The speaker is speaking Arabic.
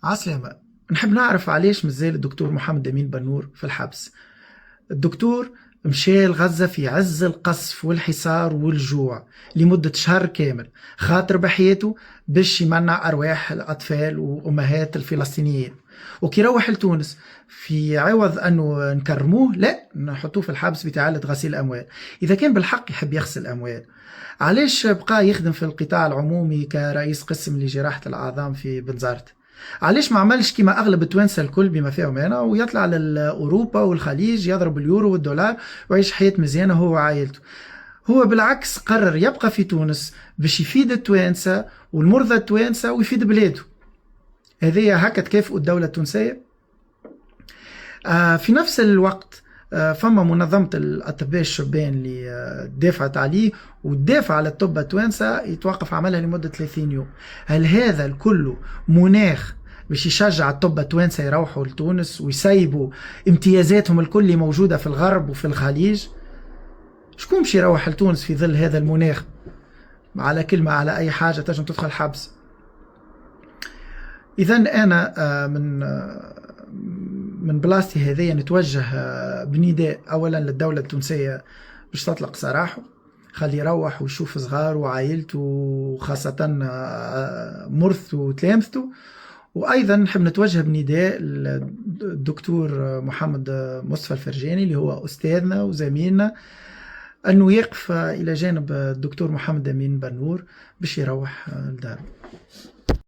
عسلامة. نحب نعرف علاش مازال الدكتور محمد أمين بنور في الحبس. الدكتور مشى لغزة في عز القصف والحصار والجوع لمدة شهر كامل، خاطر بحياته باش يمنع أرواح الأطفال وأمهات الفلسطينيين. وكي روح لتونس في عوض أنه نكرموه، لا، نحطوه في الحبس بتعالة غسيل الأموال. إذا كان بالحق يحب يغسل أموال، علاش بقى يخدم في القطاع العمومي كرئيس قسم لجراحة الأعظام في بنزرت؟ علاش ما عملش كيما اغلب التوانسه الكل بما فيهم انا، ويطلع لاوروبا والخليج يضرب اليورو والدولار ويعيش حياه مزيانه هو وعائلته؟ هو بالعكس قرر يبقى في تونس باش يفيد التوانسه والمرضى التوانسه ويفيد بلاده. هذه هكا تكافئ الدوله التونسيه. في نفس الوقت فما منظمة الأطباء الشبان اللي دافعت عليه ودافع على الطب التوانسة يتوقف عملها لمدة 30 يوم. هل هذا الكل مناخ باش يشجع الطب التوانسة يروحوا لتونس ويسيبوا امتيازاتهم الكل اللي موجودة في الغرب وفي الخليج؟ شكون باش يروح لتونس في ظل هذا المناخ؟ على كلمة على أي حاجة تنجم تدخل حبس. إذا أنا من بلاصتي هذه نتوجه بنداء أولا للدولة التونسية باش تطلق سراحه، خلي يروح ويشوف صغاره وعائلته وخاصة مرثه وتلامذته. وأيضا نحب نتوجه بنداء للدكتور محمد مصطفى الفرجاني اللي هو أستاذنا وزميلنا، أنه يقف إلى جانب الدكتور محمد أمين بنور باش يروح لداره.